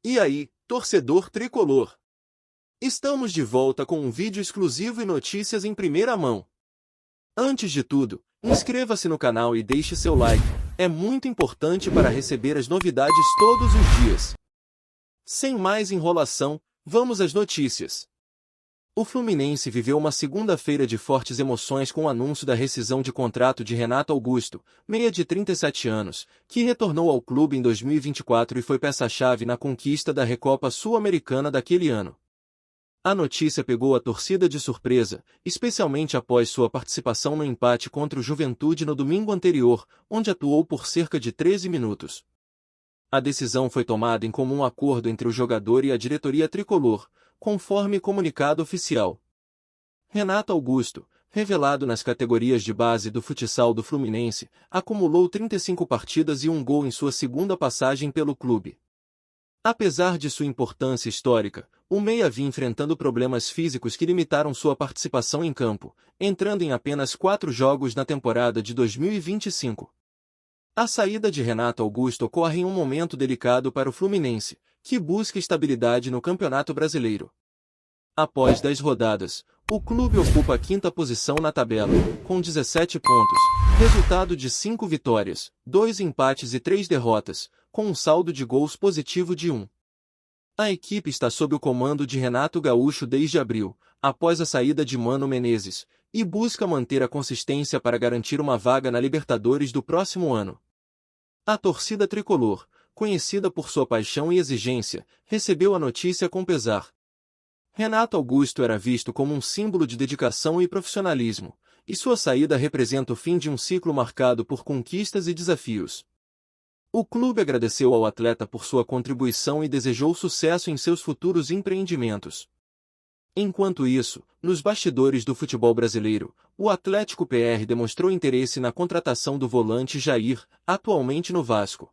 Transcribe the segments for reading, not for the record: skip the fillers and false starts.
E aí, torcedor tricolor? Estamos de volta com um vídeo exclusivo e notícias em primeira mão. Antes de tudo, inscreva-se no canal e deixe seu like. É muito importante para receber as novidades todos os dias. Sem mais enrolação, vamos às notícias. O Fluminense viveu uma segunda-feira de fortes emoções com o anúncio da rescisão de contrato de Renato Augusto, meia de 37 anos, que retornou ao clube em 2024 e foi peça-chave na conquista da Recopa Sul-Americana daquele ano. A notícia pegou a torcida de surpresa, especialmente após sua participação no empate contra o Juventude no domingo anterior, onde atuou por cerca de 13 minutos. A decisão foi tomada em comum acordo entre o jogador e a diretoria tricolor, conforme comunicado oficial. Renato Augusto, revelado nas categorias de base do futsal do Fluminense, acumulou 35 partidas e um gol em sua segunda passagem pelo clube. Apesar de sua importância histórica, o meia vinha enfrentando problemas físicos que limitaram sua participação em campo, entrando em apenas 4 jogos na temporada de 2025. A saída de Renato Augusto ocorre em um momento delicado para o Fluminense, que busca estabilidade no Campeonato Brasileiro. Após 10 rodadas, o clube ocupa a 5ª posição na tabela, com 17 pontos, resultado de 5 vitórias, 2 empates e 3 derrotas, com um saldo de gols positivo de 1. A equipe está sob o comando de Renato Gaúcho desde abril, após a saída de Mano Menezes, e busca manter a consistência para garantir uma vaga na Libertadores do próximo ano. A torcida tricolor, conhecida por sua paixão e exigência, recebeu a notícia com pesar. Renato Augusto era visto como um símbolo de dedicação e profissionalismo, e sua saída representa o fim de um ciclo marcado por conquistas e desafios. O clube agradeceu ao atleta por sua contribuição e desejou sucesso em seus futuros empreendimentos. Enquanto isso, nos bastidores do futebol brasileiro, o Atlético PR demonstrou interesse na contratação do volante Jair, atualmente no Vasco.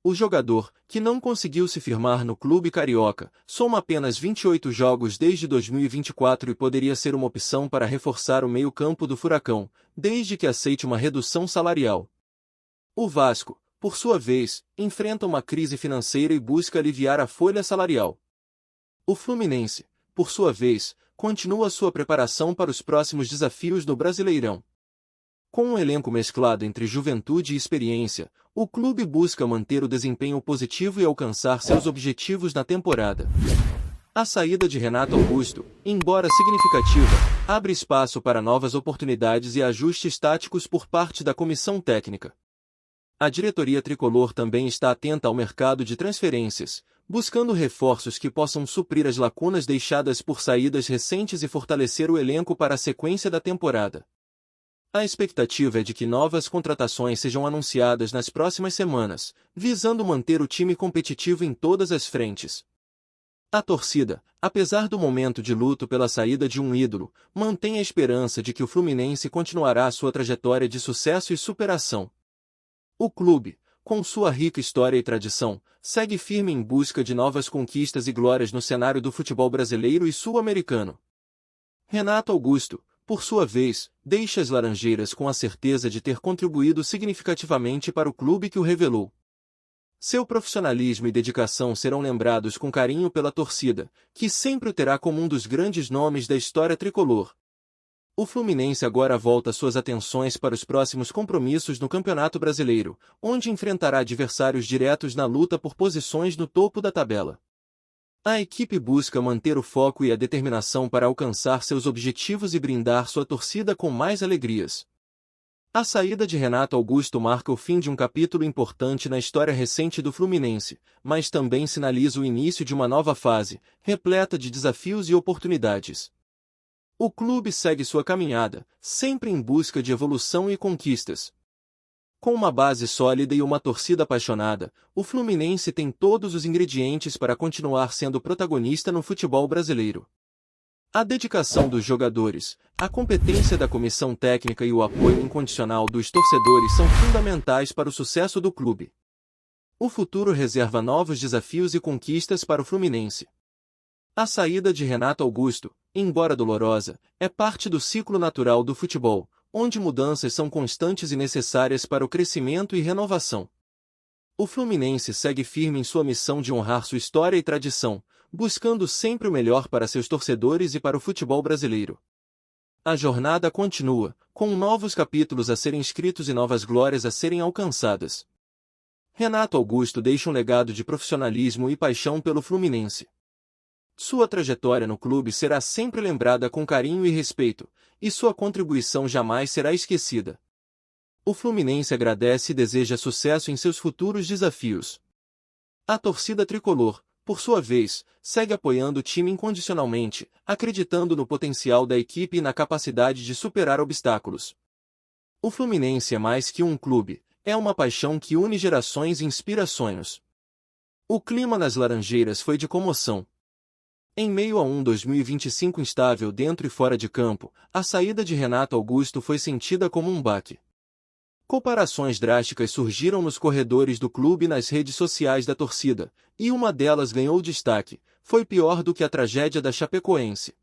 O jogador, que não conseguiu se firmar no clube carioca, soma apenas 28 jogos desde 2024 e poderia ser uma opção para reforçar o meio-campo do Furacão, desde que aceite uma redução salarial. O Vasco, por sua vez, enfrenta uma crise financeira e busca aliviar a folha salarial. O Fluminense, por sua vez, continua sua preparação para os próximos desafios no Brasileirão. Com um elenco mesclado entre juventude e experiência, o clube busca manter o desempenho positivo e alcançar seus objetivos na temporada. A saída de Renato Augusto, embora significativa, abre espaço para novas oportunidades e ajustes táticos por parte da comissão técnica. A diretoria tricolor também está atenta ao mercado de transferências, buscando reforços que possam suprir as lacunas deixadas por saídas recentes e fortalecer o elenco para a sequência da temporada. A expectativa é de que novas contratações sejam anunciadas nas próximas semanas, visando manter o time competitivo em todas as frentes. A torcida, apesar do momento de luto pela saída de um ídolo, mantém a esperança de que o Fluminense continuará sua trajetória de sucesso e superação. O clube, com sua rica história e tradição, segue firme em busca de novas conquistas e glórias no cenário do futebol brasileiro e sul-americano. Renato Augusto, por sua vez, deixa as Laranjeiras com a certeza de ter contribuído significativamente para o clube que o revelou. Seu profissionalismo e dedicação serão lembrados com carinho pela torcida, que sempre o terá como um dos grandes nomes da história tricolor. O Fluminense agora volta suas atenções para os próximos compromissos no Campeonato Brasileiro, onde enfrentará adversários diretos na luta por posições no topo da tabela. A equipe busca manter o foco e a determinação para alcançar seus objetivos e brindar sua torcida com mais alegrias. A saída de Renato Augusto marca o fim de um capítulo importante na história recente do Fluminense, mas também sinaliza o início de uma nova fase, repleta de desafios e oportunidades. O clube segue sua caminhada, sempre em busca de evolução e conquistas. Com uma base sólida e uma torcida apaixonada, o Fluminense tem todos os ingredientes para continuar sendo protagonista no futebol brasileiro. A dedicação dos jogadores, a competência da comissão técnica e o apoio incondicional dos torcedores são fundamentais para o sucesso do clube. O futuro reserva novos desafios e conquistas para o Fluminense. A saída de Renato Augusto, embora dolorosa, é parte do ciclo natural do futebol, onde mudanças são constantes e necessárias para o crescimento e renovação. O Fluminense segue firme em sua missão de honrar sua história e tradição, buscando sempre o melhor para seus torcedores e para o futebol brasileiro. A jornada continua, com novos capítulos a serem escritos e novas glórias a serem alcançadas. Renato Augusto deixa um legado de profissionalismo e paixão pelo Fluminense. Sua trajetória no clube será sempre lembrada com carinho e respeito, e sua contribuição jamais será esquecida. O Fluminense agradece e deseja sucesso em seus futuros desafios. A torcida tricolor, por sua vez, segue apoiando o time incondicionalmente, acreditando no potencial da equipe e na capacidade de superar obstáculos. O Fluminense é mais que um clube, é uma paixão que une gerações e inspira sonhos. O clima nas Laranjeiras foi de comoção. Em meio a um 2025 instável dentro e fora de campo, a saída de Renato Augusto foi sentida como um baque. Comparações drásticas surgiram nos corredores do clube e nas redes sociais da torcida, e uma delas ganhou destaque: foi pior do que a tragédia da Chapecoense.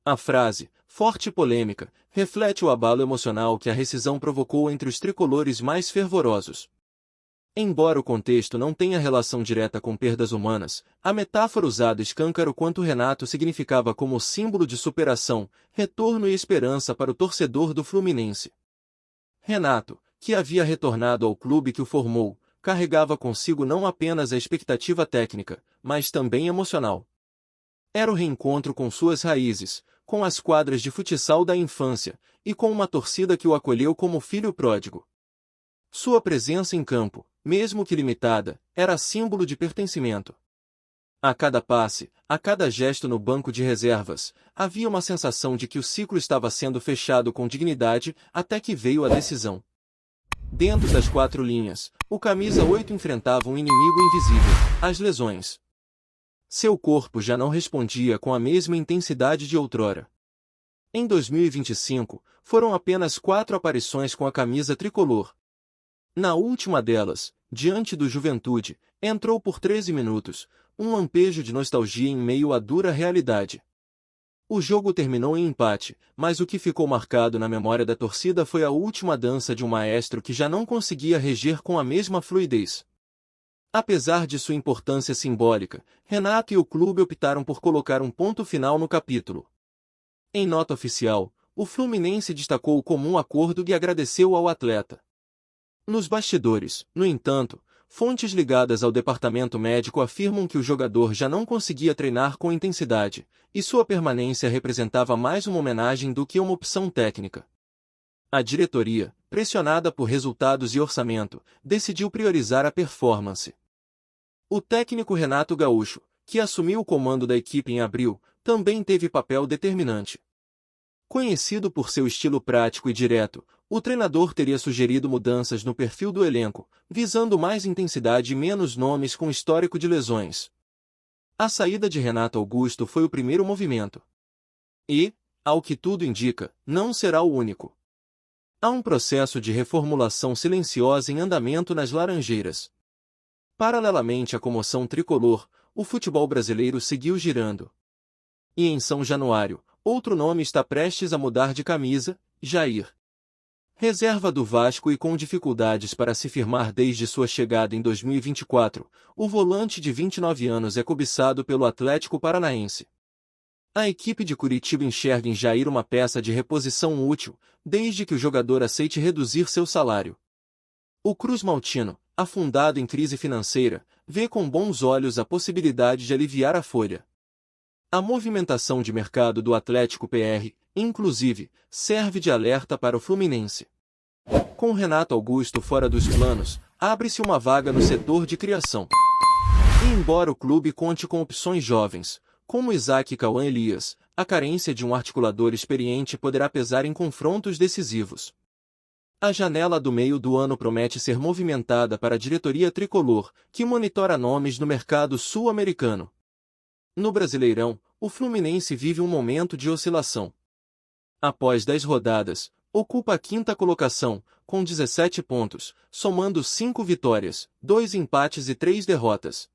A frase, forte e polêmica, reflete o abalo emocional que a rescisão provocou entre os tricolores mais fervorosos. Embora o contexto não tenha relação direta com perdas humanas, a metáfora usada escancara o quanto Renato significava como símbolo de superação, retorno e esperança para o torcedor do Fluminense. Renato, que havia retornado ao clube que o formou, carregava consigo não apenas a expectativa técnica, mas também emocional. Era o reencontro com suas raízes, com as quadras de futsal da infância, e com uma torcida que o acolheu como filho pródigo. Sua presença em campo, mesmo que limitada, era símbolo de pertencimento. A cada passe, a cada gesto no banco de reservas, havia uma sensação de que o ciclo estava sendo fechado com dignidade, até que veio a decisão. Dentro das quatro linhas, o camisa 8 enfrentava um inimigo invisível: as lesões. Seu corpo já não respondia com a mesma intensidade de outrora. Em 2025, foram apenas 4 aparições com a camisa tricolor. Na última delas, diante do Juventude, entrou por 13 minutos, um lampejo de nostalgia em meio à dura realidade. O jogo terminou em empate, mas o que ficou marcado na memória da torcida foi a última dança de um maestro que já não conseguia reger com a mesma fluidez. Apesar de sua importância simbólica, Renato e o clube optaram por colocar um ponto final no capítulo. Em nota oficial, o Fluminense destacou o comum acordo e agradeceu ao atleta. Nos bastidores, no entanto, fontes ligadas ao departamento médico afirmam que o jogador já não conseguia treinar com intensidade, e sua permanência representava mais uma homenagem do que uma opção técnica. A diretoria, pressionada por resultados e orçamento, decidiu priorizar a performance. O técnico Renato Gaúcho, que assumiu o comando da equipe em abril, também teve papel determinante. Conhecido por seu estilo prático e direto, o treinador teria sugerido mudanças no perfil do elenco, visando mais intensidade e menos nomes com histórico de lesões. A saída de Renato Augusto foi o primeiro movimento. E, ao que tudo indica, não será o único. Há um processo de reformulação silenciosa em andamento nas Laranjeiras. Paralelamente à comoção tricolor, o futebol brasileiro seguiu girando. E em São Januário, outro nome está prestes a mudar de camisa: Jair. Reserva do Vasco e com dificuldades para se firmar desde sua chegada em 2024, o volante de 29 anos é cobiçado pelo Atlético Paranaense. A equipe de Curitiba enxerga em Jair uma peça de reposição útil, desde que o jogador aceite reduzir seu salário. O Cruz Maltino, afundado em crise financeira, vê com bons olhos a possibilidade de aliviar a folha. A movimentação de mercado do Atlético PR, inclusive, serve de alerta para o Fluminense. Com Renato Augusto fora dos planos, abre-se uma vaga no setor de criação. E embora o clube conte com opções jovens, como Isaac e Cauã Elias, a carência de um articulador experiente poderá pesar em confrontos decisivos. A janela do meio do ano promete ser movimentada para a diretoria tricolor, que monitora nomes no mercado sul-americano. No Brasileirão, o Fluminense vive um momento de oscilação. Após 10 rodadas, ocupa a 5ª colocação, com 17 pontos, somando 5 vitórias, 2 empates e 3 derrotas.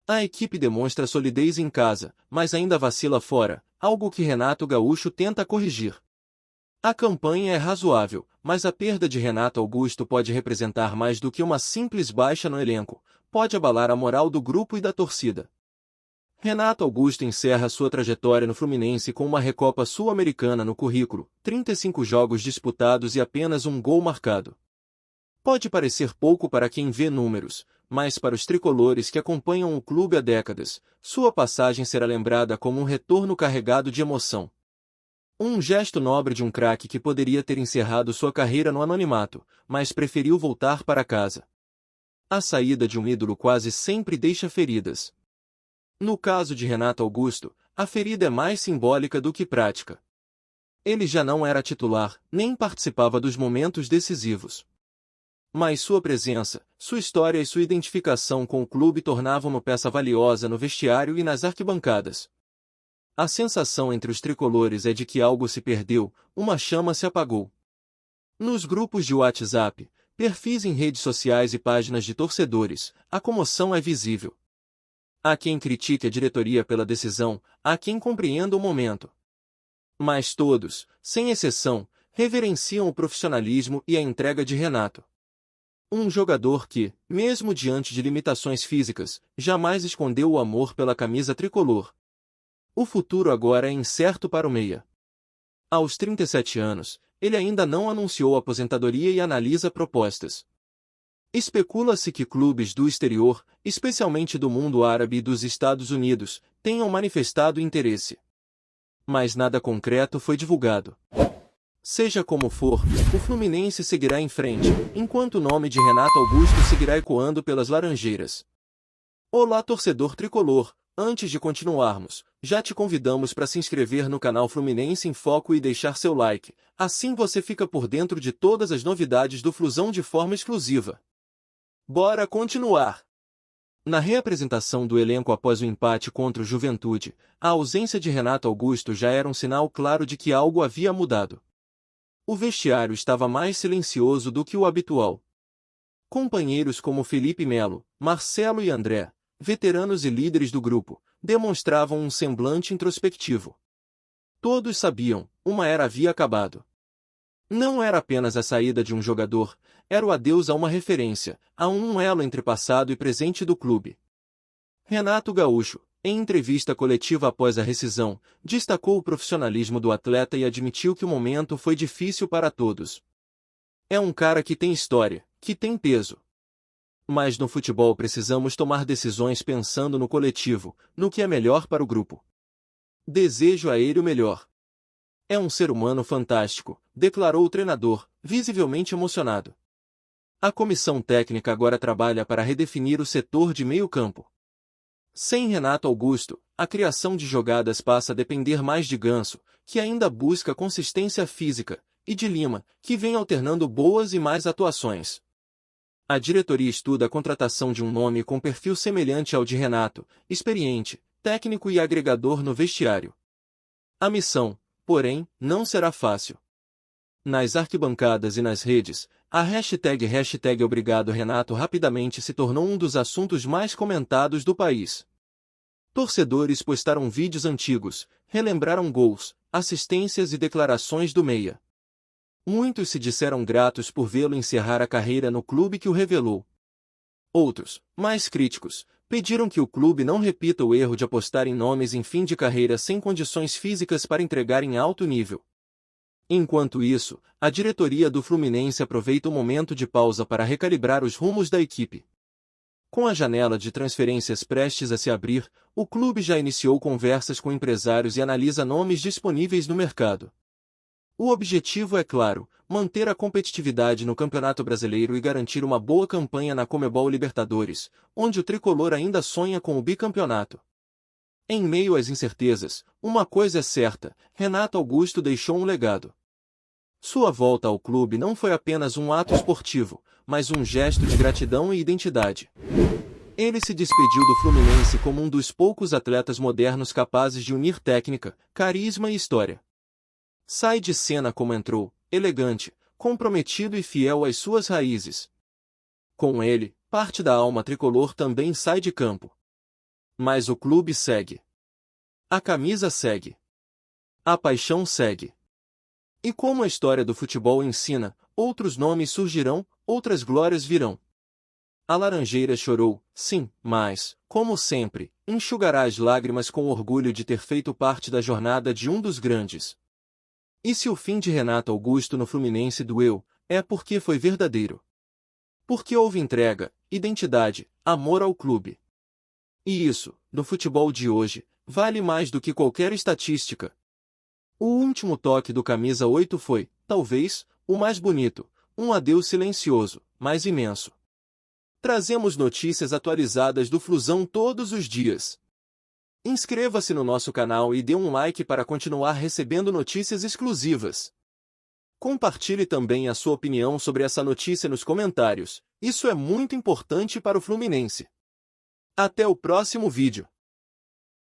A equipe demonstra solidez em casa, mas ainda vacila fora, algo que Renato Gaúcho tenta corrigir. A campanha é razoável, mas a perda de Renato Augusto pode representar mais do que uma simples baixa no elenco, pode abalar a moral do grupo e da torcida. Renato Augusto encerra sua trajetória no Fluminense com uma Recopa Sul-Americana no currículo, 35 jogos disputados e apenas um gol marcado. Pode parecer pouco para quem vê números, mas para os tricolores que acompanham o clube há décadas, sua passagem será lembrada como um retorno carregado de emoção. Um gesto nobre de um craque que poderia ter encerrado sua carreira no anonimato, mas preferiu voltar para casa. A saída de um ídolo quase sempre deixa feridas. No caso de Renato Augusto, a ferida é mais simbólica do que prática. Ele já não era titular, nem participava dos momentos decisivos. Mas sua presença, sua história e sua identificação com o clube tornavam-no peça valiosa no vestiário e nas arquibancadas. A sensação entre os tricolores é de que algo se perdeu, uma chama se apagou. Nos grupos de WhatsApp, perfis em redes sociais e páginas de torcedores, a comoção é visível. Há quem critique a diretoria pela decisão, há quem compreenda o momento. Mas todos, sem exceção, reverenciam o profissionalismo e a entrega de Renato. Um jogador que, mesmo diante de limitações físicas, jamais escondeu o amor pela camisa tricolor. O futuro agora é incerto para o meia. Aos 37 anos, ele ainda não anunciou aposentadoria e analisa propostas. Especula-se que clubes do exterior, especialmente do mundo árabe e dos Estados Unidos, tenham manifestado interesse. Mas nada concreto foi divulgado. Seja como for, o Fluminense seguirá em frente, enquanto o nome de Renato Augusto seguirá ecoando pelas Laranjeiras. Olá, torcedor tricolor! Antes de continuarmos, já te convidamos para se inscrever no canal Fluminense em Foco e deixar seu like, assim você fica por dentro de todas as novidades do Flusão de forma exclusiva. Bora continuar! Na reapresentação do elenco após o empate contra o Juventude, a ausência de Renato Augusto já era um sinal claro de que algo havia mudado. O vestiário estava mais silencioso do que o habitual. Companheiros como Felipe Melo, Marcelo e André, veteranos e líderes do grupo, demonstravam um semblante introspectivo. Todos sabiam, uma era havia acabado. Não era apenas a saída de um jogador, era o adeus a uma referência, a um elo entre passado e presente do clube. Renato Gaúcho, em entrevista coletiva após a rescisão, destacou o profissionalismo do atleta e admitiu que o momento foi difícil para todos. É um cara que tem história, que tem peso. Mas no futebol precisamos tomar decisões pensando no coletivo, no que é melhor para o grupo. Desejo a ele o melhor. É um ser humano fantástico, declarou o treinador, visivelmente emocionado. A comissão técnica agora trabalha para redefinir o setor de meio-campo. Sem Renato Augusto, a criação de jogadas passa a depender mais de Ganso, que ainda busca consistência física, e de Lima, que vem alternando boas e más atuações. A diretoria estuda a contratação de um nome com perfil semelhante ao de Renato, experiente, técnico e agregador no vestiário. A missão, porém, não será fácil. Nas arquibancadas e nas redes, a hashtag Obrigado Renato rapidamente se tornou um dos assuntos mais comentados do país. Torcedores postaram vídeos antigos, relembraram gols, assistências e declarações do meia. Muitos se disseram gratos por vê-lo encerrar a carreira no clube que o revelou. Outros, mais críticos, pediram que o clube não repita o erro de apostar em nomes em fim de carreira sem condições físicas para entregar em alto nível. Enquanto isso, a diretoria do Fluminense aproveita o momento de pausa para recalibrar os rumos da equipe. Com a janela de transferências prestes a se abrir, o clube já iniciou conversas com empresários e analisa nomes disponíveis no mercado. O objetivo é claro, manter a competitividade no Campeonato Brasileiro e garantir uma boa campanha na Conmebol Libertadores, onde o tricolor ainda sonha com o bicampeonato. Em meio às incertezas, uma coisa é certa, Renato Augusto deixou um legado. Sua volta ao clube não foi apenas um ato esportivo, mas um gesto de gratidão e identidade. Ele se despediu do Fluminense como um dos poucos atletas modernos capazes de unir técnica, carisma e história. Sai de cena como entrou, elegante, comprometido e fiel às suas raízes. Com ele, parte da alma tricolor também sai de campo. Mas o clube segue. A camisa segue. A paixão segue. E como a história do futebol ensina, outros nomes surgirão, outras glórias virão. A Laranjeira chorou, sim, mas, como sempre, enxugará as lágrimas com orgulho de ter feito parte da jornada de um dos grandes. E se o fim de Renato Augusto no Fluminense doeu, é porque foi verdadeiro. Porque houve entrega, identidade, amor ao clube. E isso, no futebol de hoje, vale mais do que qualquer estatística. O último toque do camisa 8 foi, talvez, o mais bonito, um adeus silencioso, mas imenso. Trazemos notícias atualizadas do Flusão todos os dias. Inscreva-se no nosso canal e dê um like para continuar recebendo notícias exclusivas. Compartilhe também a sua opinião sobre essa notícia nos comentários, isso é muito importante para o Fluminense. Até o próximo vídeo.